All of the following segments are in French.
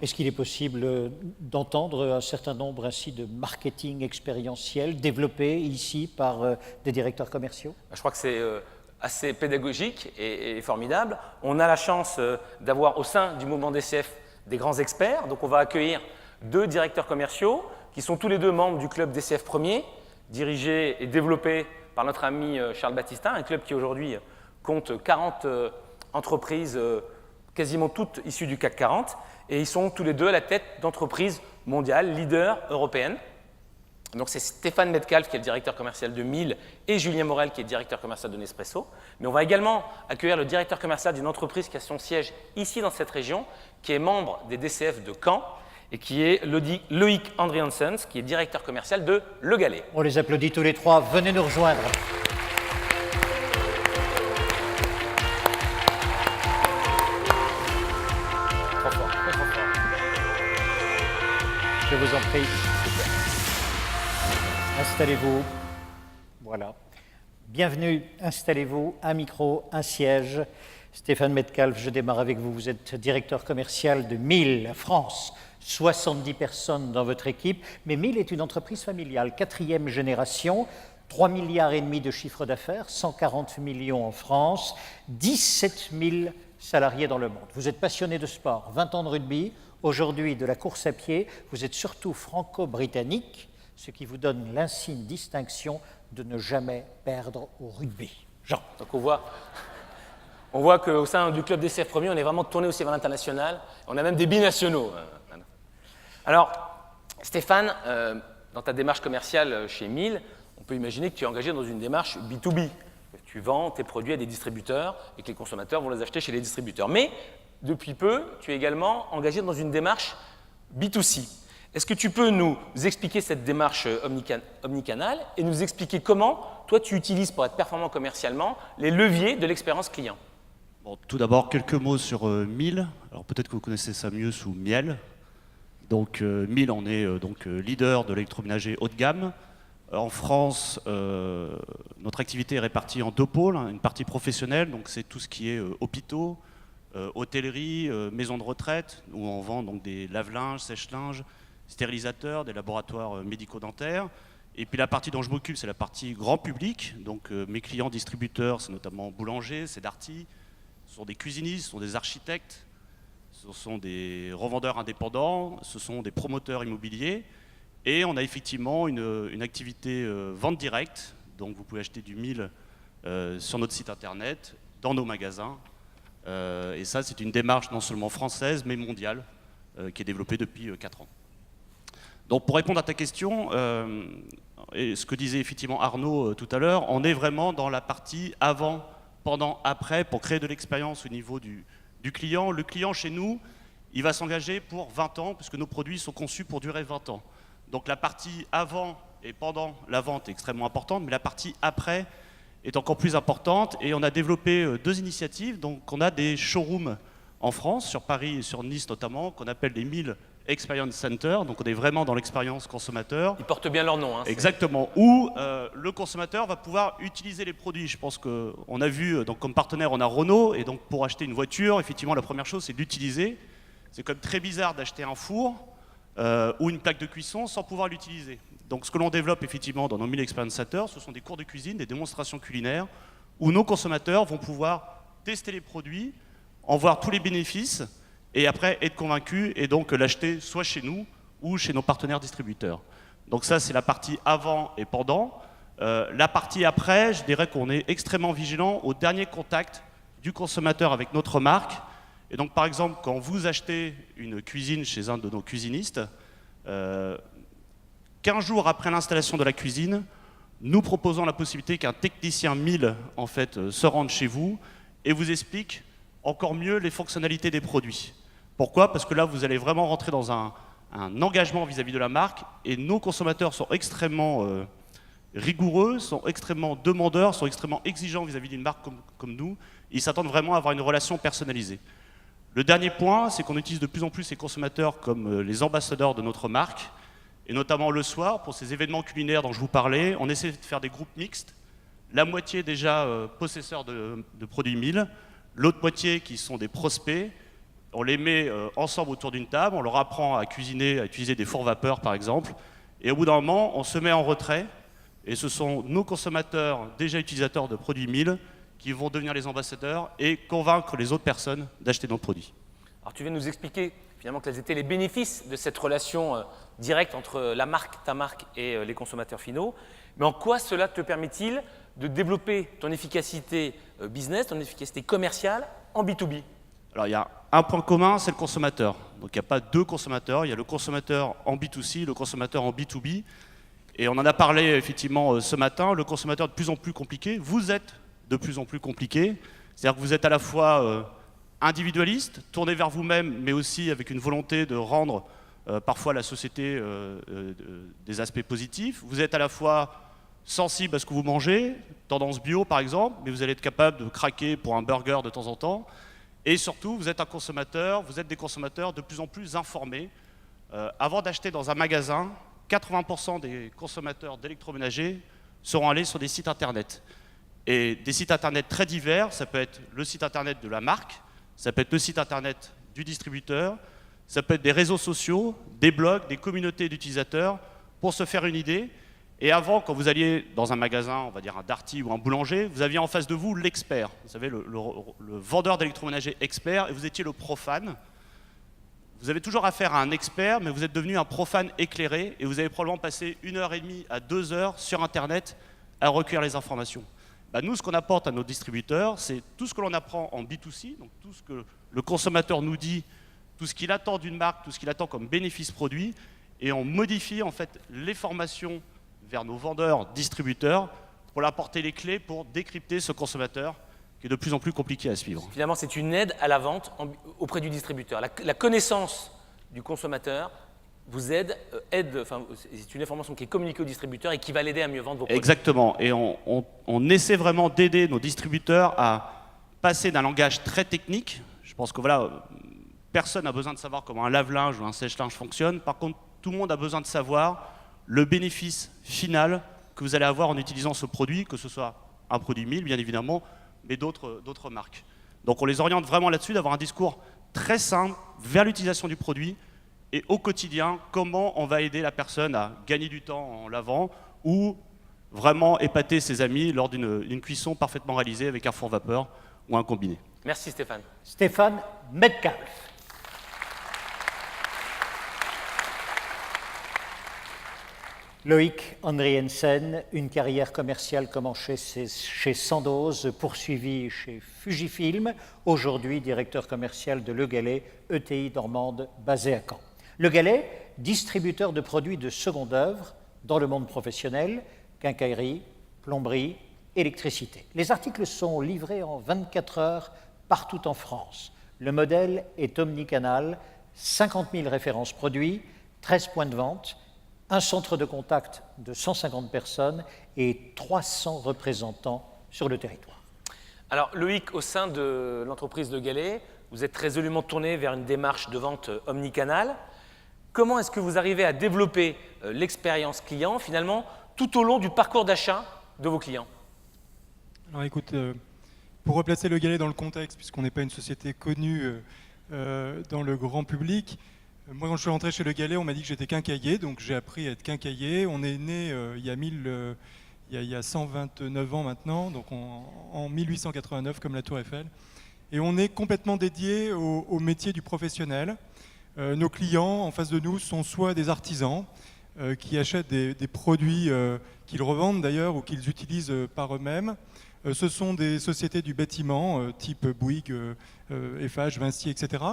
Est-ce qu'il est possible d'entendre un certain nombre ainsi de marketing expérientiel développé ici par des directeurs commerciaux? Je crois que c'est assez pédagogique et formidable. On a la chance d'avoir au sein du mouvement DCF des grands experts. Donc on va accueillir 2 directeurs commerciaux qui sont tous les 2 membres du club DCF Premier, dirigé et développé par notre ami Charles Battistin, un club qui aujourd'hui compte 40 entreprises, quasiment toutes issues du CAC 40, et ils sont tous les 2 à la tête d'entreprises mondiales, leaders européennes. Donc c'est Stéphane Metcalfe qui est le directeur commercial de Miele et Julien Morel qui est directeur commercial de Nespresso. Mais on va également accueillir le directeur commercial d'une entreprise qui a son siège ici dans cette région, qui est membre des DCF de Caen et qui est Loïc Andriansens, qui est directeur commercial de Le Gallet. On les applaudit tous les 3. Venez nous rejoindre. Trop fort, très trop fort. Je vous en prie. Installez-vous. Voilà. Bienvenue, installez-vous. Un micro, un siège. Stéphane Metcalfe, je démarre avec vous. Vous êtes directeur commercial de Miele, France. 70 personnes dans votre équipe. Mais Miele est une entreprise familiale, 4e génération, 3,5 milliards de chiffre d'affaires, 140 millions en France, 17 000 salariés dans le monde. Vous êtes passionné de sport, 20 ans de rugby, aujourd'hui de la course à pied. Vous êtes surtout franco-britannique, ce qui vous donne l'insigne distinction de ne jamais perdre au rugby. Jean. Donc on voit qu'au sein du club DCF Premier, on est vraiment tourné aussi vers l'international. On a même des binationaux. Alors, Stéphane, dans ta démarche commerciale chez Miele, on peut imaginer que tu es engagé dans une démarche B2B. Tu vends tes produits à des distributeurs et que les consommateurs vont les acheter chez les distributeurs. Mais, depuis peu, tu es également engagé dans une démarche B2C. Est-ce que tu peux nous expliquer cette démarche omnicanale et nous expliquer comment, toi, tu utilises pour être performant commercialement les leviers de l'expérience client? Bon, tout d'abord, quelques mots sur Miele. Alors peut-être que vous connaissez ça mieux sous Miele. Donc Miele, on est leader de l'électroménager haut de gamme. En France, notre activité est répartie en 2 pôles. Une partie professionnelle, donc c'est tout ce qui est hôpitaux, hôtellerie, maisons de retraite, où on vend donc des lave-linges, sèche-linges, stérilisateurs, des laboratoires médico-dentaires. Et puis la partie dont je m'occupe, c'est la partie grand public. Donc mes clients distributeurs, c'est notamment boulanger, c'est Darty, ce sont des cuisinistes, ce sont des architectes, ce sont des revendeurs indépendants, ce sont des promoteurs immobiliers. Et on a effectivement une activité vente directe. Donc vous pouvez acheter du Miele sur notre site internet, dans nos magasins. Et ça, c'est une démarche non seulement française, mais mondiale, qui est développée depuis 4 ans. Donc pour répondre à ta question, et ce que disait effectivement Arnaud tout à l'heure, on est vraiment dans la partie avant, pendant, après, pour créer de l'expérience au niveau du client. Le client chez nous, il va s'engager pour 20 ans, puisque nos produits sont conçus pour durer 20 ans. Donc la partie avant et pendant la vente est extrêmement importante, mais la partie après est encore plus importante. Et on a développé 2 initiatives. Donc on a des showrooms en France, sur Paris et sur Nice notamment, qu'on appelle les Miele Experience Center. Donc on est vraiment dans l'expérience consommateur. Ils portent bien leur nom. Hein, exactement. Où le consommateur va pouvoir utiliser les produits. Je pense qu'on a vu, donc comme partenaire, on a Renault. Et donc pour acheter une voiture, effectivement, la première chose, c'est d'utiliser. C'est quand même très bizarre d'acheter un four ou une plaque de cuisson sans pouvoir l'utiliser. Donc ce que l'on développe effectivement dans nos Miele Experience Center, ce sont des cours de cuisine, des démonstrations culinaires, où nos consommateurs vont pouvoir tester les produits, en voir tous les bénéfices, et après être convaincus et donc l'acheter soit chez nous ou chez nos partenaires distributeurs. Donc ça, c'est la partie avant et pendant. La partie après, je dirais qu'on est extrêmement vigilant au dernier contact du consommateur avec notre marque. Et donc par exemple, quand vous achetez une cuisine chez un de nos cuisinistes, 15 jours après l'installation de la cuisine, nous proposons la possibilité qu'un technicien Miele en fait, se rende chez vous et vous explique encore mieux les fonctionnalités des produits. Pourquoi? Parce que là, vous allez vraiment rentrer dans un engagement vis-à-vis de la marque et nos consommateurs sont extrêmement rigoureux, sont extrêmement demandeurs, sont extrêmement exigeants vis-à-vis d'une marque comme nous. Ils s'attendent vraiment à avoir une relation personnalisée. Le dernier point, c'est qu'on utilise de plus en plus ces consommateurs comme les ambassadeurs de notre marque. Et notamment le soir, pour ces événements culinaires dont je vous parlais, on essaie de faire des groupes mixtes. La moitié déjà possesseurs de produits Miele, l'autre moitié qui sont des prospects, on les met ensemble autour d'une table, on leur apprend à cuisiner, à utiliser des fours vapeur par exemple, et au bout d'un moment, on se met en retrait, et ce sont nos consommateurs, déjà utilisateurs de produits 1000, qui vont devenir les ambassadeurs et convaincre les autres personnes d'acheter nos produits. Alors tu viens de nous expliquer finalement quels étaient les bénéfices de cette relation directe entre la marque, ta marque et les consommateurs finaux, mais en quoi cela te permet-il de développer ton efficacité business, ton efficacité commerciale en B2B? Alors il y a un point commun, c'est le consommateur. Donc il n'y a pas deux consommateurs, il y a le consommateur en B2C, le consommateur en B2B. Et on en a parlé effectivement ce matin, le consommateur est de plus en plus compliqué, vous êtes de plus en plus compliqué, c'est-à-dire que vous êtes à la fois individualiste, tourné vers vous-même, mais aussi avec une volonté de rendre parfois à la société des aspects positifs. Vous êtes à la fois sensible à ce que vous mangez, tendance bio par exemple, mais vous allez être capable de craquer pour un burger de temps en temps. Et surtout, vous êtes un consommateur, vous êtes des consommateurs de plus en plus informés. Avant d'acheter dans un magasin, 80% des consommateurs d'électroménager seront allés sur des sites internet. Et des sites internet très divers, ça peut être le site internet de la marque, ça peut être le site internet du distributeur, ça peut être des réseaux sociaux, des blogs, des communautés d'utilisateurs, pour se faire une idée. Et avant, quand vous alliez dans un magasin, on va dire un Darty ou un boulanger, vous aviez en face de vous l'expert, vous savez, le vendeur d'électroménager expert, et vous étiez le profane. Vous avez toujours affaire à un expert, mais vous êtes devenu un profane éclairé, et vous avez probablement passé 1h30 à 2 heures sur Internet à recueillir les informations. Nous, ce qu'on apporte à nos distributeurs, c'est tout ce que l'on apprend en B2C, donc tout ce que le consommateur nous dit, tout ce qu'il attend d'une marque, tout ce qu'il attend comme bénéfice produit, et on modifie en fait les formations vers nos vendeurs, distributeurs, pour leur apporter les clés pour décrypter ce consommateur qui est de plus en plus compliqué à suivre. Finalement, c'est une aide à la vente auprès du distributeur. La connaissance du consommateur vous aide, c'est une information qui est communiquée au distributeur et qui va l'aider à mieux vendre vos produits. Exactement, et on essaie vraiment d'aider nos distributeurs à passer d'un langage très technique. Je pense que voilà, personne n'a besoin de savoir comment un lave-linge ou un sèche-linge fonctionne. Par contre, tout le monde a besoin de savoir le bénéfice final que vous allez avoir en utilisant ce produit, que ce soit un produit 1000 bien évidemment, mais d'autres marques. Donc on les oriente vraiment là-dessus, d'avoir un discours très simple vers l'utilisation du produit et au quotidien, comment on va aider la personne à gagner du temps en lavant ou vraiment épater ses amis lors d'une cuisson parfaitement réalisée avec un four vapeur ou un combiné. Merci Stéphane. Stéphane Metcalf. Loïc Andriensen, une carrière commerciale commencée chez Sandoz, poursuivie chez Fujifilm, aujourd'hui directeur commercial de Le Gallet, ETI normande basée à Caen. Le Gallet, distributeur de produits de seconde œuvre dans le monde professionnel, quincaillerie, plomberie, électricité. Les articles sont livrés en 24 heures partout en France. Le modèle est omnicanal, 50 000 références produits, 13 points de vente, un centre de contact de 150 personnes et 300 représentants sur le territoire. Alors Loïc, au sein de l'entreprise Le Gallet, vous êtes résolument tourné vers une démarche de vente omnicanal. Comment est-ce que vous arrivez à développer l'expérience client finalement tout au long du parcours d'achat de vos clients? Alors écoute, pour replacer Le Gallet dans le contexte, puisqu'on n'est pas une société connue dans le grand public, moi, quand je suis rentré chez Le Gallet, on m'a dit que j'étais quincaillier, donc j'ai appris à être quincaillier. On est né il y a 129 ans maintenant, donc en 1889, comme la Tour Eiffel. Et on est complètement dédié au métier du professionnel. Nos clients, en face de nous, sont soit des artisans qui achètent des produits qu'ils revendent d'ailleurs ou qu'ils utilisent par eux-mêmes. Ce sont des sociétés du bâtiment, type Bouygues, Eiffage, Vinci, etc.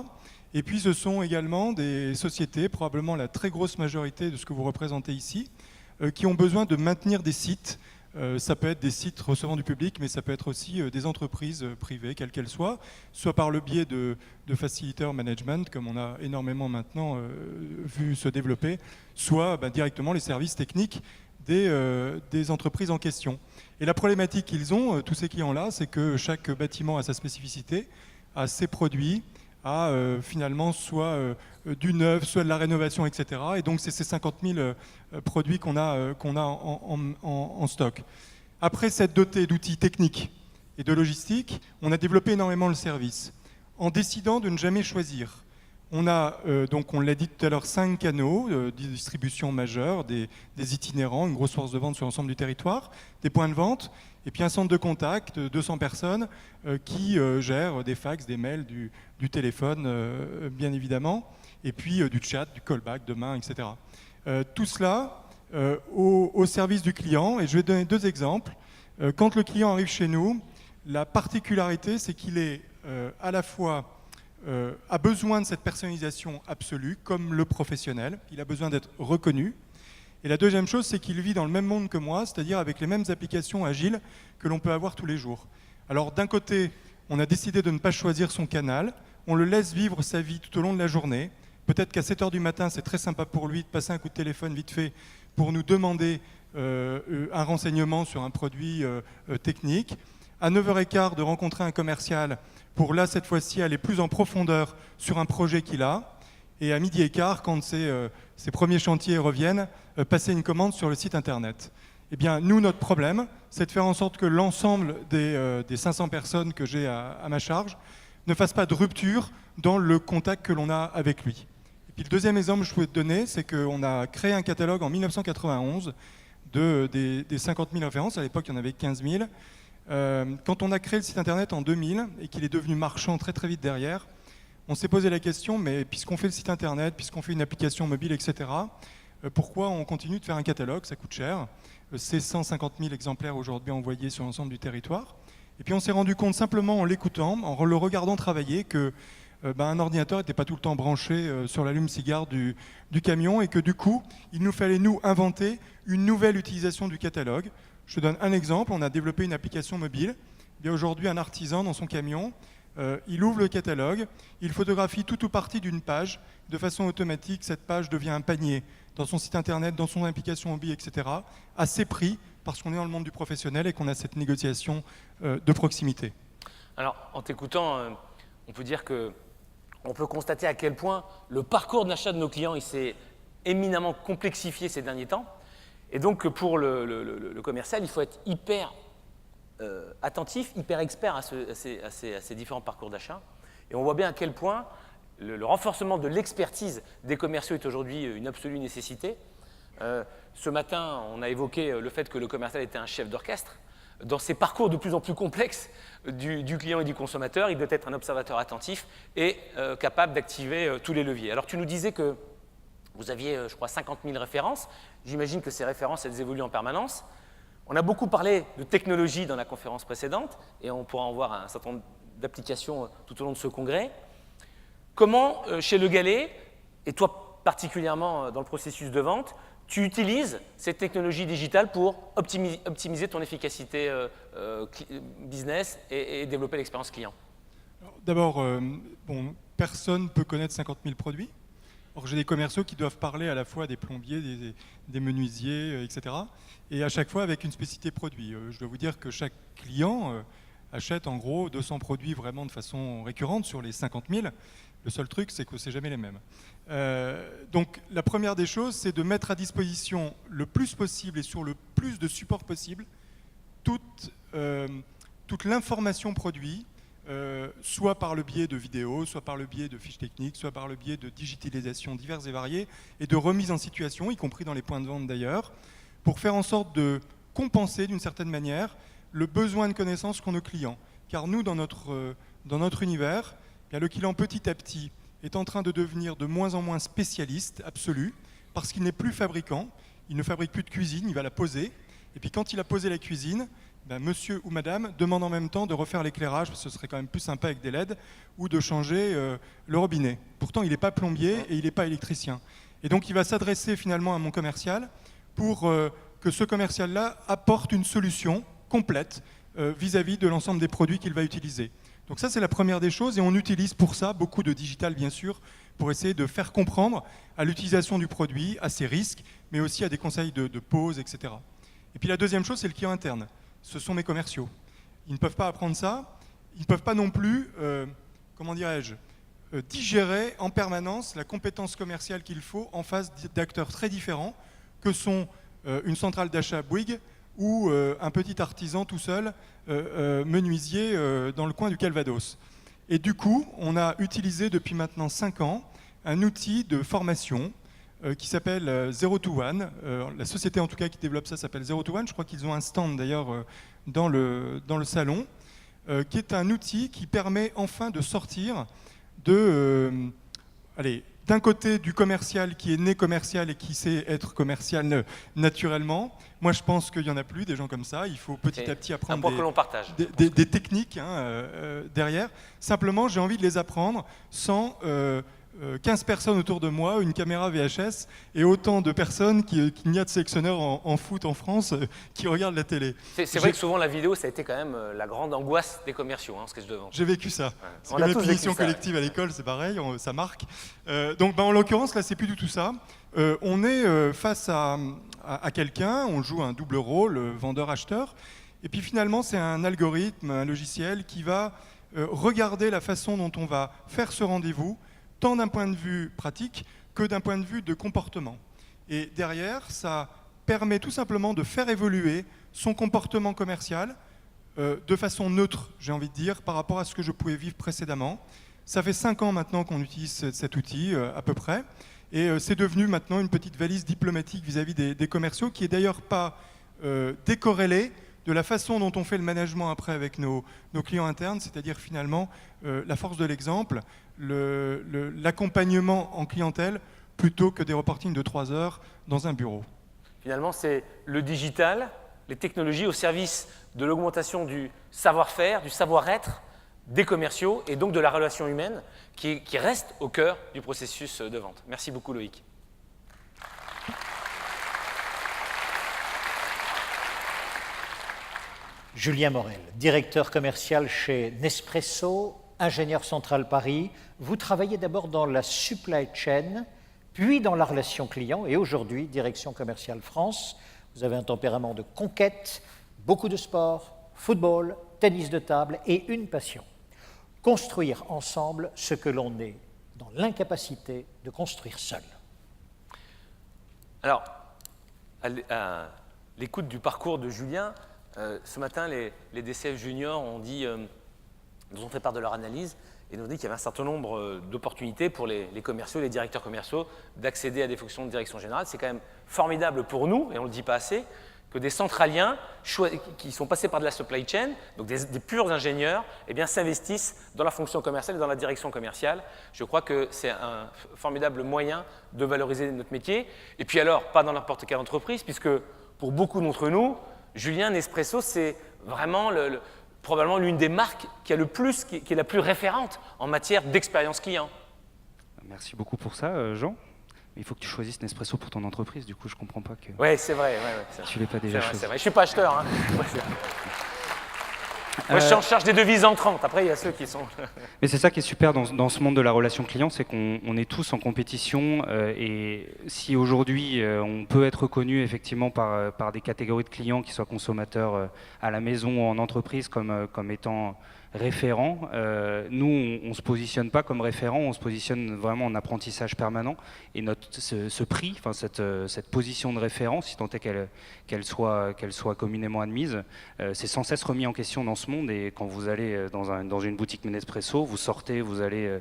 Et puis ce sont également des sociétés, probablement la très grosse majorité de ce que vous représentez ici, qui ont besoin de maintenir des sites. Ça peut être des sites recevant du public, mais ça peut être aussi des entreprises privées, quelles qu'elles soient, soit par le biais de facilitator management, comme on a énormément maintenant vu se développer, soit directement les services techniques des entreprises en question. Et la problématique qu'ils ont, tous ces clients-là, c'est que chaque bâtiment a sa spécificité, a ses produits, a finalement soit du neuf, soit de la rénovation, etc. Et donc c'est ces 50 000 produits qu'on a en stock. Après s'être doté d'outils techniques et de logistique, on a développé énormément le service. en décidant de ne jamais choisir. On a, donc on l'a dit tout à l'heure, 5 canaux de distribution majeurs, des itinérants, une grosse force de vente sur l'ensemble du territoire, des points de vente, et puis un centre de contact de 200 personnes qui gèrent des fax, des mails, du téléphone, bien évidemment, et puis du chat, du callback, de main, etc. Tout cela au service du client, et je vais donner 2 exemples. Quand le client arrive chez nous, la particularité, c'est qu'il est à la fois a besoin de cette personnalisation absolue, comme le professionnel. Il a besoin d'être reconnu. Et la deuxième chose, c'est qu'il vit dans le même monde que moi, c'est-à-dire avec les mêmes applications agiles que l'on peut avoir tous les jours. Alors d'un côté, on a décidé de ne pas choisir son canal, on le laisse vivre sa vie tout au long de la journée. Peut-être qu'à 7h du matin, c'est très sympa pour lui de passer un coup de téléphone vite fait pour nous demander un renseignement sur un produit technique. À 9h15, de rencontrer un commercial pour là, cette fois-ci, aller plus en profondeur sur un projet qu'il a. Et à 12h15, quand ses premiers chantiers reviennent, passer une commande sur le site internet. Eh bien, nous, notre problème, c'est de faire en sorte que l'ensemble des 500 personnes que j'ai à ma charge ne fassent pas de rupture dans le contact que l'on a avec lui. Et puis le deuxième exemple que je pouvais te donner, c'est qu'on a créé un catalogue en 1991 des 50 000 références. À l'époque, il y en avait 15 000. Quand on a créé le site internet en 2000 et qu'il est devenu marchand très très vite derrière, on s'est posé la question, mais puisqu'on fait le site internet, puisqu'on fait une application mobile, etc., pourquoi on continue de faire un catalogue? Ça coûte cher. C'est 150 000 exemplaires aujourd'hui envoyés sur l'ensemble du territoire. Et puis on s'est rendu compte simplement en l'écoutant, en le regardant travailler, que un ordinateur n'était pas tout le temps branché sur l'allume-cigare du camion et que du coup, il nous fallait nous inventer une nouvelle utilisation du catalogue. Je te donne un exemple, on a développé une application mobile. Il y a aujourd'hui un artisan dans son camion, il ouvre le catalogue, il photographie tout ou partie d'une page. De façon automatique, cette page devient un panier dans son site internet, dans son application mobile, etc., à ses prix, parce qu'on est dans le monde du professionnel et qu'on a cette négociation de proximité. Alors, en t'écoutant, on peut dire qu'on peut constater à quel point le parcours d'achat de nos clients il s'est éminemment complexifié ces derniers temps. Et donc, pour le commercial, il faut être hyper attentif, hyper expert à ces différents parcours d'achat. Et on voit bien à quel point le renforcement de l'expertise des commerciaux est aujourd'hui une absolue nécessité. Ce matin, on a évoqué le fait que le commercial était un chef d'orchestre. Dans ces parcours de plus en plus complexes du client et du consommateur, il doit être un observateur attentif et capable d'activer tous les leviers. Alors, tu nous disais que vous aviez, je crois, 50 000 références. J'imagine que ces références, elles évoluent en permanence. On a beaucoup parlé de technologie dans la conférence précédente et on pourra en voir un certain nombre d'applications tout au long de ce congrès. Comment, chez Le Gallet, et toi particulièrement dans le processus de vente, tu utilises cette technologie digitale pour optimiser ton efficacité business et développer l'expérience client? D'abord, personne ne peut connaître 50 000 produits. Or, j'ai des commerciaux qui doivent parler à la fois des plombiers, des menuisiers, etc. Et à chaque fois avec une spécificité produit. Je dois vous dire que chaque client achète en gros 200 produits vraiment de façon récurrente sur les 50 000. Le seul truc, c'est que ce n'est jamais les mêmes. Donc la première des choses, c'est de mettre à disposition le plus possible et sur le plus de supports possible toute l'information produit, soit par le biais de vidéos, soit par le biais de fiches techniques, soit par le biais de digitalisation diverses et variées, et de remise en situation, y compris dans les points de vente d'ailleurs, pour faire en sorte de compenser d'une certaine manière le besoin de connaissances qu'ont nos clients. Car nous, dans notre univers, le client petit à petit est en train de devenir de moins en moins spécialiste absolu, parce qu'il n'est plus fabricant, il ne fabrique plus de cuisine, il va la poser, et puis quand il a posé la cuisine, monsieur ou madame demande en même temps de refaire l'éclairage, parce que ce serait quand même plus sympa avec des LED, ou de changer le robinet. Pourtant, il n'est pas plombier et il n'est pas électricien. Et donc, il va s'adresser finalement à mon commercial pour que ce commercial-là apporte une solution complète vis-à-vis de l'ensemble des produits qu'il va utiliser. Donc ça, c'est la première des choses, et on utilise pour ça beaucoup de digital, bien sûr, pour essayer de faire comprendre à l'utilisation du produit, à ses risques, mais aussi à des conseils de pause, etc. Et puis la deuxième chose, c'est le client interne. Ce sont mes commerciaux. Ils ne peuvent pas apprendre ça, ils ne peuvent pas non plus, digérer en permanence la compétence commerciale qu'il faut en face d'acteurs très différents que sont une centrale d'achat Bouygues ou un petit artisan tout seul, menuisier dans le coin du Calvados. Et du coup, on a utilisé depuis maintenant 5 ans un outil de formation qui s'appelle Zero to One. La société en tout cas qui développe ça s'appelle Zero to One. Je crois qu'ils ont un stand d'ailleurs dans le salon, qui est un outil qui permet enfin de sortir d'un côté du commercial qui est né commercial et qui sait être commercial naturellement. Moi, je pense qu'il n'y en a plus des gens comme ça. Il faut petit à petit apprendre un point que l'on partage. Des techniques derrière. Simplement, j'ai envie de les apprendre sans 15 personnes autour de moi, une caméra VHS et autant de personnes qu'il n'y a de sélectionneurs en foot en France qui regardent la télé. C'est vrai que souvent la vidéo, ça a été quand même la grande angoisse des commerciaux, ce sketch de vente. J'ai vécu ça. Ouais. C'est comme la punition collective à l'école, c'est pareil, ça marque. Donc en l'occurrence, là, c'est plus du tout ça. On est face à quelqu'un, on joue un double rôle, vendeur-acheteur, et puis finalement, c'est un algorithme, un logiciel qui va regarder la façon dont on va faire ce rendez-vous, tant d'un point de vue pratique que d'un point de vue de comportement. Et derrière, ça permet tout simplement de faire évoluer son comportement commercial de façon neutre, j'ai envie de dire, par rapport à ce que je pouvais vivre précédemment. Ça fait 5 ans maintenant qu'on utilise cet outil, à peu près, et c'est devenu maintenant une petite valise diplomatique vis-à-vis des commerciaux, qui est d'ailleurs pas décorrélée de la façon dont on fait le management après avec nos clients internes, c'est-à-dire finalement la force de l'exemple, l'accompagnement en clientèle, plutôt que des reportings de 3 heures dans un bureau. Finalement, c'est le digital, les technologies au service de l'augmentation du savoir-faire, du savoir-être des commerciaux et donc de la relation humaine qui reste au cœur du processus de vente. Merci beaucoup Loïc. Julien Morel, directeur commercial chez Nespresso, ingénieur central Paris. Vous travaillez d'abord dans la supply chain, puis dans la relation client et aujourd'hui, direction commerciale France. Vous avez un tempérament de conquête, beaucoup de sport, football, tennis de table et une passion. Construire ensemble ce que l'on est dans l'incapacité de construire seul. Alors, à l'écoute du parcours de Julien, ce matin, les DCF juniors nous ont fait part de leur analyse et nous ont dit qu'il y avait un certain nombre d'opportunités pour les commerciaux, les directeurs commerciaux, d'accéder à des fonctions de direction générale. C'est quand même formidable pour nous, et on ne le dit pas assez, que des centraliens qui sont passés par de la supply chain, donc des purs ingénieurs, s'investissent dans la fonction commerciale et dans la direction commerciale. Je crois que c'est un formidable moyen de valoriser notre métier. Et puis alors, pas dans n'importe quelle entreprise, puisque pour beaucoup d'entre nous, Julien, Nespresso, c'est vraiment probablement l'une des marques qui est la plus référente en matière d'expérience client. Merci beaucoup pour ça, Jean. Il faut que tu choisisses Nespresso pour ton entreprise, du coup je comprends pas que... Oui, c'est vrai. Tu l'aies pas déjà choisi. C'est vrai. Je ne suis pas acheteur. Moi, je suis en charge des devises entrantes. Après, il y a ceux qui sont... Mais c'est ça qui est super dans ce monde de la relation client, c'est qu'on est tous en compétition. Et si aujourd'hui, on peut être reconnu effectivement par des catégories de clients qui soient consommateurs à la maison ou en entreprise comme étant référents, nous, on ne se positionne pas comme référent, on se positionne vraiment en apprentissage permanent. Et ce prix, enfin cette position de référent, si tant est qu'elle soit communément admise, c'est sans cesse remis en question dans ce monde. Et quand vous allez dans une boutique Nespresso, vous sortez, vous allez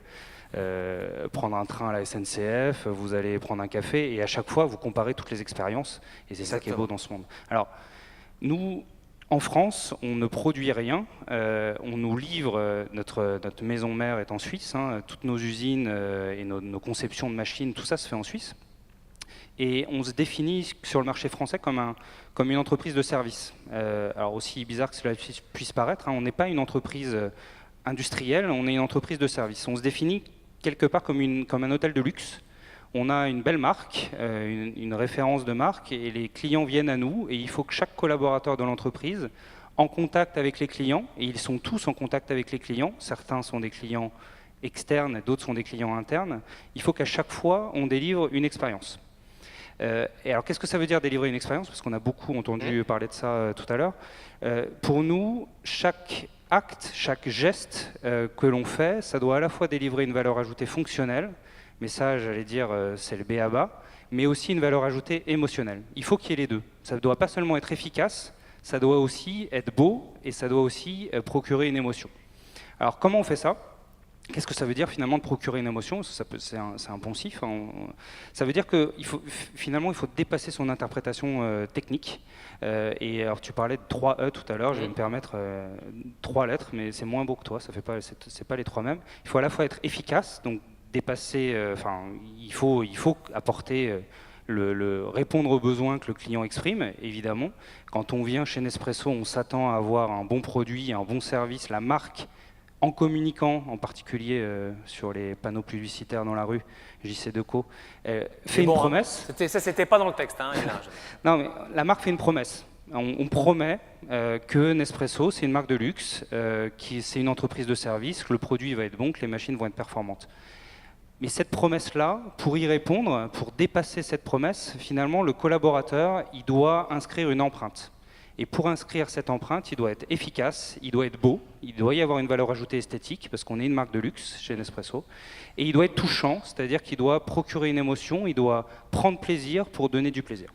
prendre un train à la SNCF, vous allez prendre un café, et à chaque fois, vous comparez toutes les expériences. Et c'est ça qui est beau dans ce monde. Alors, nous... En France, on ne produit rien, on nous livre, notre maison mère est en Suisse, toutes nos usines et nos conceptions de machines, tout ça se fait en Suisse. Et on se définit sur le marché français comme une entreprise de service. Alors aussi bizarre que cela puisse paraître, on n'est pas une entreprise industrielle, on est une entreprise de service. On se définit quelque part comme un hôtel de luxe. On a une belle marque, une référence de marque, et les clients viennent à nous, et il faut que chaque collaborateur de l'entreprise, en contact avec les clients, et ils sont tous en contact avec les clients, certains sont des clients externes, d'autres sont des clients internes, il faut qu'à chaque fois, on délivre une expérience. Et alors, qu'est-ce que ça veut dire délivrer une expérience? Parce qu'on a beaucoup entendu parler de ça tout à l'heure. Pour nous, chaque acte, chaque geste que l'on fait, ça doit à la fois délivrer une valeur ajoutée fonctionnelle, mais ça, j'allais dire, c'est le b.a.-ba, mais aussi une valeur ajoutée émotionnelle. Il faut qu'il y ait les deux. Ça ne doit pas seulement être efficace, ça doit aussi être beau et ça doit aussi procurer une émotion. Alors, comment on fait ça? Qu'est-ce que ça veut dire finalement de procurer une émotion? C'est un poncif. Ça veut dire qu'il faut finalement il faut dépasser son interprétation technique. Et alors tu parlais de 3 E tout à l'heure. Je vais me permettre 3 lettres, mais c'est moins beau que toi. Ça fait pas, c'est pas les 3 mêmes. Il faut à la fois être efficace, donc dépasser. Il faut apporter répondre aux besoins que le client exprime. Évidemment, quand on vient chez Nespresso, on s'attend à avoir un bon produit, un bon service, la marque. En communiquant, en particulier sur les panneaux publicitaires dans la rue, JC Decaux, fait une promesse. Ça, c'était pas dans le texte. Hein, non, mais la marque fait une promesse. On promet que Nespresso, c'est une marque de luxe, c'est une entreprise de service, que le produit va être bon, que les machines vont être performantes. Mais cette promesse-là, pour y répondre, pour dépasser cette promesse, finalement, le collaborateur, il doit inscrire une empreinte. Et pour inscrire cette empreinte, il doit être efficace, il doit être beau, il doit y avoir une valeur ajoutée esthétique, parce qu'on est une marque de luxe chez Nespresso, et il doit être touchant, c'est-à-dire qu'il doit procurer une émotion, il doit prendre plaisir pour donner du plaisir.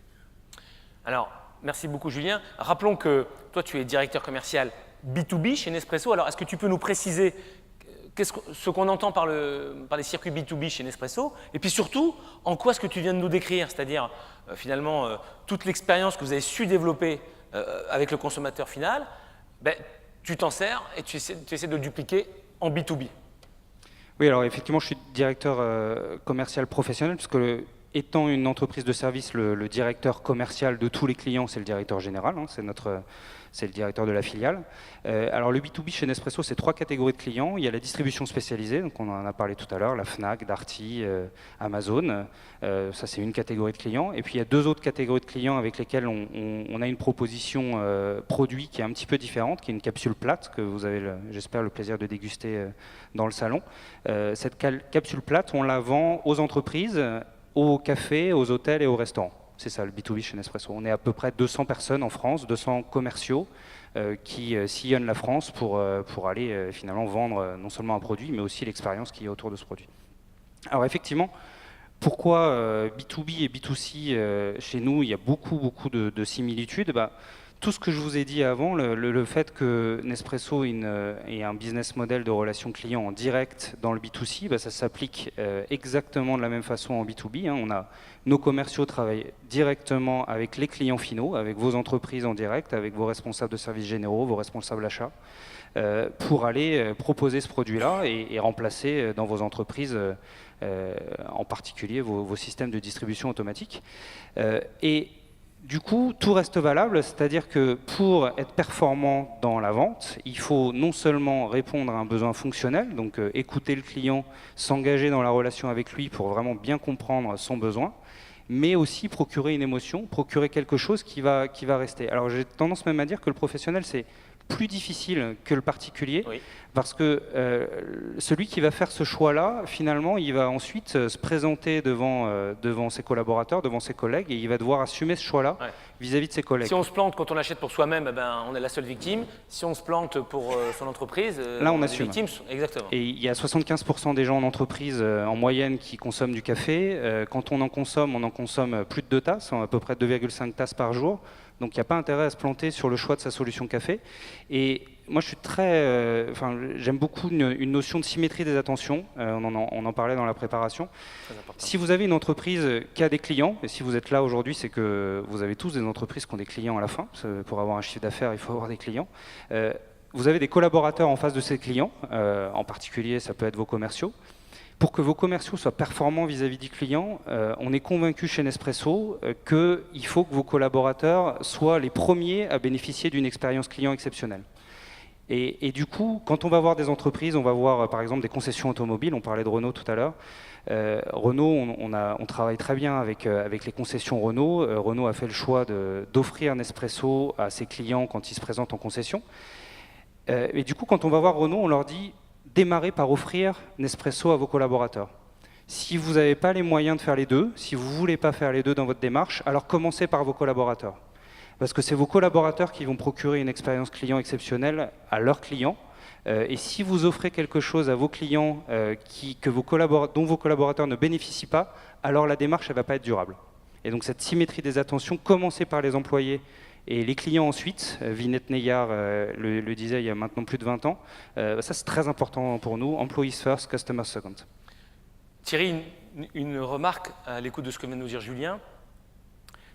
Alors, merci beaucoup Julien. Rappelons que toi, tu es directeur commercial B2B chez Nespresso. Alors, est-ce que tu peux nous préciser ce qu'on entend par les circuits B2B chez Nespresso? Et puis surtout, en quoi est-ce que tu viens de nous décrire? C'est-à-dire, finalement, toute l'expérience que vous avez su développer avec le consommateur final, tu t'en sers et tu essaies de le dupliquer en B2B. Oui, alors effectivement, je suis directeur commercial professionnel, puisque étant une entreprise de service, le directeur commercial de tous les clients, c'est le directeur général, hein, c'est le directeur de la filiale. Alors le B2B chez Nespresso, c'est 3 catégories de clients. Il y a la distribution spécialisée, donc on en a parlé tout à l'heure, la Fnac, Darty, Amazon. Ça, c'est une catégorie de clients. Et puis il y a 2 autres catégories de clients avec lesquels on a une proposition produit qui est un petit peu différente, qui est une capsule plate, que vous avez, j'espère, le plaisir de déguster dans le salon. Cette capsule plate, on la vend aux entreprises, aux cafés, aux hôtels et aux restaurants. C'est ça le B2B chez Nespresso. On est à peu près 200 personnes en France, 200 commerciaux qui sillonnent la France pour aller finalement vendre non seulement un produit, mais aussi l'expérience qui est autour de ce produit. Alors effectivement, pourquoi B2B et B2C chez nous, il y a beaucoup de similitudes. Tout ce que je vous ai dit avant, le fait que Nespresso ait un business model de relation client en direct dans le B2C, ça s'applique exactement de la même façon en B2B. Hein. Nos commerciaux travaillent directement avec les clients finaux, avec vos entreprises en direct, avec vos responsables de services généraux, vos responsables achats, pour aller proposer ce produit-là et remplacer dans vos entreprises, en particulier vos systèmes de distribution automatique. Et du coup, tout reste valable, c'est-à-dire que pour être performant dans la vente, il faut non seulement répondre à un besoin fonctionnel, donc écouter le client, s'engager dans la relation avec lui pour vraiment bien comprendre son besoin, mais aussi procurer une émotion, procurer quelque chose qui va rester. Alors j'ai tendance même à dire que le professionnel, c'est plus difficile que le particulier, oui. Parce que celui qui va faire ce choix-là, finalement, il va ensuite se présenter devant ses collaborateurs, devant ses collègues, et il va devoir assumer ce choix-là vis-à-vis de ses collègues. Si on se plante quand on achète pour soi-même, on est la seule victime. Si on se plante pour son entreprise, là on assume. Victime, exactement. Et il y a 75% des gens en entreprise, en moyenne, qui consomment du café. Quand on en consomme plus de 2 tasses, à peu près 2,5 tasses par jour. Donc il n'y a pas intérêt à se planter sur le choix de sa solution café. Et moi je suis j'aime beaucoup une notion de symétrie des attentions, on en parlait dans la préparation. Si vous avez une entreprise qui a des clients, et si vous êtes là aujourd'hui, c'est que vous avez tous des entreprises qui ont des clients à la fin. Pour avoir un chiffre d'affaires, il faut avoir des clients. Vous avez des collaborateurs en face de ces clients, en particulier ça peut être vos commerciaux. Pour que vos commerciaux soient performants vis-à-vis du client, on est convaincu chez Nespresso qu'il faut que vos collaborateurs soient les premiers à bénéficier d'une expérience client exceptionnelle. Et du coup, quand on va voir des entreprises, on va voir par exemple des concessions automobiles, on parlait de Renault tout à l'heure. Renault, on travaille très bien avec les concessions Renault. Renault a fait le choix d'offrir Nespresso à ses clients quand ils se présentent en concession. Et du coup, quand on va voir Renault, on leur dit démarrez par offrir Nespresso à vos collaborateurs. Si vous n'avez pas les moyens de faire les deux, si vous ne voulez pas faire les deux dans votre démarche, alors commencez par vos collaborateurs. Parce que c'est vos collaborateurs qui vont procurer une expérience client exceptionnelle à leurs clients. Et si vous offrez quelque chose à vos clients dont vos collaborateurs ne bénéficient pas, alors la démarche ne va pas être durable. Et donc cette symétrie des attentions, commencer par les employés Et les clients ensuite, Vinette Neyar le disait il y a maintenant plus de 20 ans, ça c'est très important pour nous, employees first, customers second. Thierry, une remarque à l'écoute de ce que vient de nous dire Julien.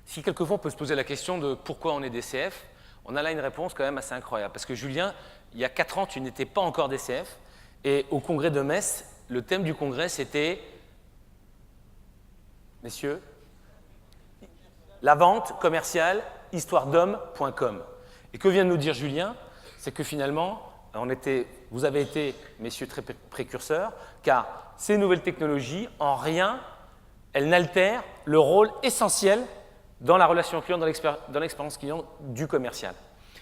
Si quelquefois on peut se poser la question de pourquoi on est DCF, on a là une réponse quand même assez incroyable. Parce que Julien, il y a 4 ans, tu n'étais pas encore DCF. Et au congrès de Metz, le thème du congrès, c'était, messieurs, la vente commerciale, histoired'homme.com. Et que vient de nous dire Julien, c'est que finalement, vous avez été, messieurs, très précurseurs, car ces nouvelles technologies, en rien, elles n'altèrent le rôle essentiel dans la relation client, dans l'expérience client du commercial.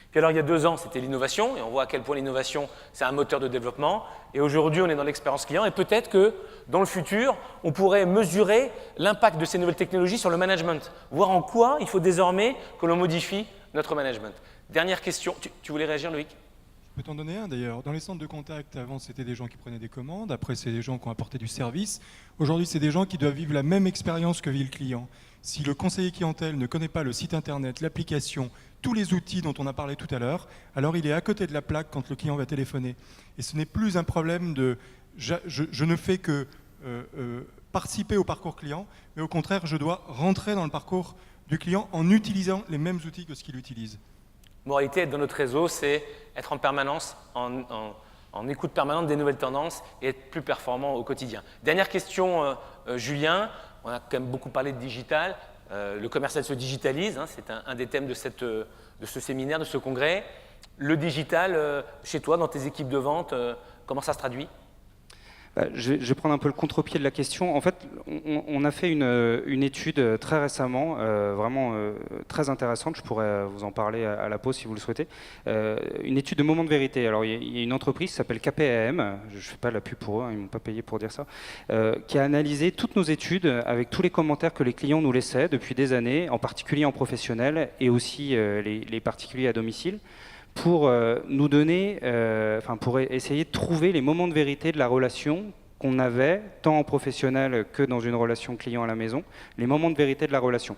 Puis alors, il y a 2 ans, c'était l'innovation, et on voit à quel point l'innovation, c'est un moteur de développement. Et aujourd'hui, on est dans l'expérience client, et peut-être que dans le futur, on pourrait mesurer l'impact de ces nouvelles technologies sur le management, voir en quoi il faut désormais que l'on modifie notre management. Dernière question. Tu voulais réagir, Loïc ? Je peux t'en donner un d'ailleurs. Dans les centres de contact, avant c'était des gens qui prenaient des commandes, après c'est des gens qui ont apporté du service. Aujourd'hui c'est des gens qui doivent vivre la même expérience que vit le client. Si le conseiller clientèle ne connaît pas le site internet, l'application, tous les outils dont on a parlé tout à l'heure, alors il est à côté de la plaque quand le client va téléphoner. Et ce n'est plus un problème de je ne fais que participer au parcours client, mais au contraire je dois rentrer dans le parcours du client en utilisant les mêmes outils que ce qu'il utilise. Moralité, être dans notre réseau, c'est être en permanence, en écoute permanente des nouvelles tendances et être plus performant au quotidien. Dernière question, Julien. On a quand même beaucoup parlé de digital. Le commercial se digitalise, hein, c'est un des thèmes de ce séminaire, de ce congrès. Le digital, chez toi, dans tes équipes de vente, comment ça se traduit ? Je vais prendre un peu le contre-pied de la question. En fait, on a fait une étude très récemment, vraiment très intéressante. Je pourrais vous en parler à la pause si vous le souhaitez. Une étude de moment de vérité. Alors, il y a une entreprise qui s'appelle KPAM, je ne fais pas de la pub pour eux, hein, ils ne m'ont pas payé pour dire ça, qui a analysé toutes nos études avec tous les commentaires que les clients nous laissaient depuis des années, en particulier en professionnel et aussi les particuliers à domicile, pour nous donner, pour essayer de trouver les moments de vérité de la relation qu'on avait, tant en professionnel que dans une relation client à la maison, les moments de vérité de la relation.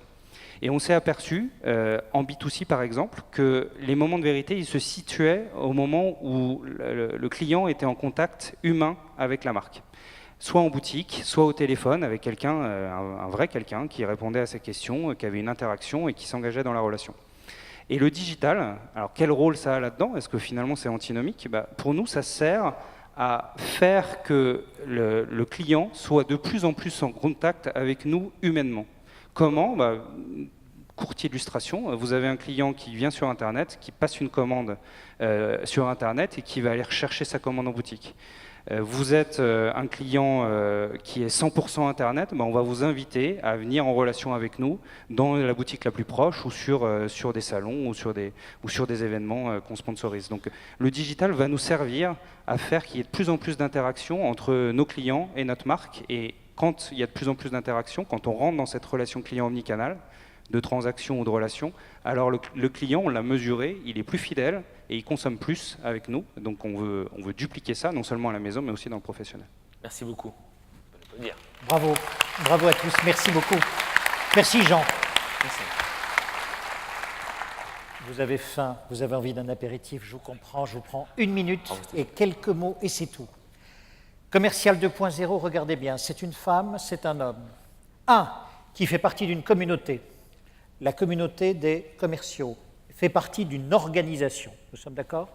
Et on s'est aperçu, en B2C par exemple, que les moments de vérité, ils se situaient au moment où le client était en contact humain avec la marque. Soit en boutique, soit au téléphone avec quelqu'un, un vrai quelqu'un qui répondait à ses questions, qui avait une interaction et qui s'engageait dans la relation. Et le digital, alors quel rôle ça a là-dedans ? Est-ce que finalement c'est antinomique ? Pour nous, ça sert à faire que le client soit de plus en plus en contact avec nous humainement. Comment ? Courte illustration, vous avez un client qui vient sur Internet, qui passe une commande sur Internet et qui va aller rechercher sa commande en boutique. Vous êtes un client qui est 100% Internet, on va vous inviter à venir en relation avec nous dans la boutique la plus proche ou sur des salons ou sur des événements qu'on sponsorise. Donc le digital va nous servir à faire qu'il y ait de plus en plus d'interactions entre nos clients et notre marque. Et quand il y a de plus en plus d'interactions, quand on rentre dans cette relation client omnicanal, de transaction ou de relation, alors le client, on l'a mesuré, il est plus fidèle et il consomme plus avec nous. Donc on veut dupliquer ça, non seulement à la maison, mais aussi dans le professionnel. Merci beaucoup. On peut dire. Bravo, bravo à tous, merci beaucoup. Merci Jean. Merci. Vous avez faim, vous avez envie d'un apéritif, je vous comprends, je vous prends 1 minute et quelques mots et c'est tout. Commercial 2.0, regardez bien, c'est une femme, c'est un homme. Un qui fait partie d'une communauté. La communauté des commerciaux fait partie d'une organisation. Nous sommes d'accord ?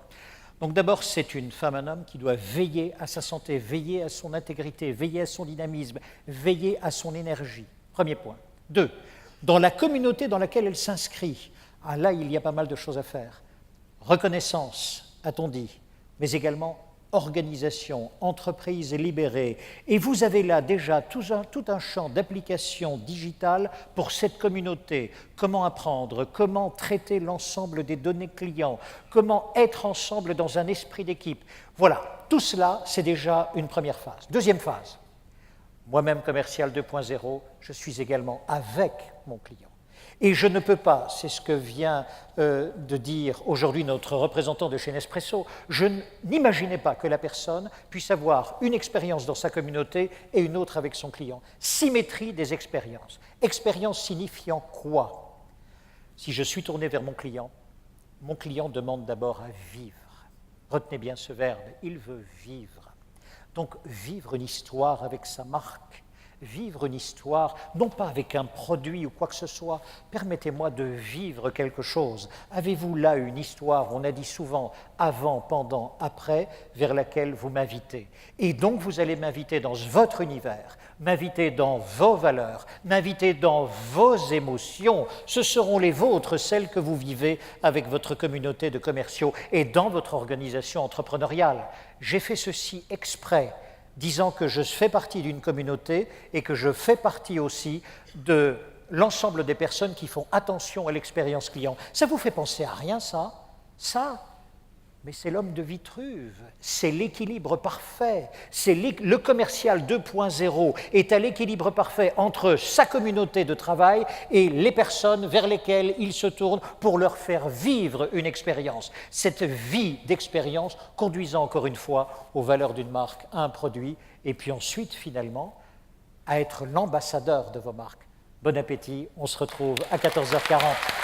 Donc d'abord, c'est une femme, un homme qui doit veiller à sa santé, veiller à son intégrité, veiller à son dynamisme, veiller à son énergie. Premier point. 2. Dans la communauté dans laquelle elle s'inscrit, là, il y a pas mal de choses à faire. Reconnaissance, a-t-on dit, mais également organisation, entreprise libérée. Et vous avez là déjà tout un champ d'applications digitales pour cette communauté. Comment apprendre, comment traiter l'ensemble des données clients, comment être ensemble dans un esprit d'équipe. Voilà, tout cela, c'est déjà une première phase. Deuxième phase, moi-même commercial 2.0, je suis également avec mon client. Et je ne peux pas, c'est ce que vient de dire aujourd'hui notre représentant de chez Nespresso, je n'imaginais pas que la personne puisse avoir une expérience dans sa communauté et une autre avec son client. Symétrie des expériences. Expérience signifiant quoi ? Si je suis tourné vers mon client demande d'abord à vivre. Retenez bien ce verbe, il veut vivre. Donc vivre une histoire avec sa marque, vivre une histoire, non pas avec un produit ou quoi que ce soit, permettez-moi de vivre quelque chose. Avez-vous là une histoire, on a dit souvent avant, pendant, après, vers laquelle vous m'invitez? Et donc vous allez m'inviter dans votre univers, m'inviter dans vos valeurs, m'inviter dans vos émotions. Ce seront les vôtres, celles que vous vivez avec votre communauté de commerciaux et dans votre organisation entrepreneuriale. J'ai fait ceci exprès, disant que je fais partie d'une communauté et que je fais partie aussi de l'ensemble des personnes qui font attention à l'expérience client. Ça vous fait penser à rien, ça? Ça? Mais c'est l'homme de Vitruve, c'est l'équilibre parfait, c'est le commercial 2.0 est à l'équilibre parfait entre sa communauté de travail et les personnes vers lesquelles il se tourne pour leur faire vivre une expérience. Cette vie d'expérience conduisant encore une fois aux valeurs d'une marque, à un produit, et puis ensuite finalement à être l'ambassadeur de vos marques. Bon appétit, on se retrouve à 14h40.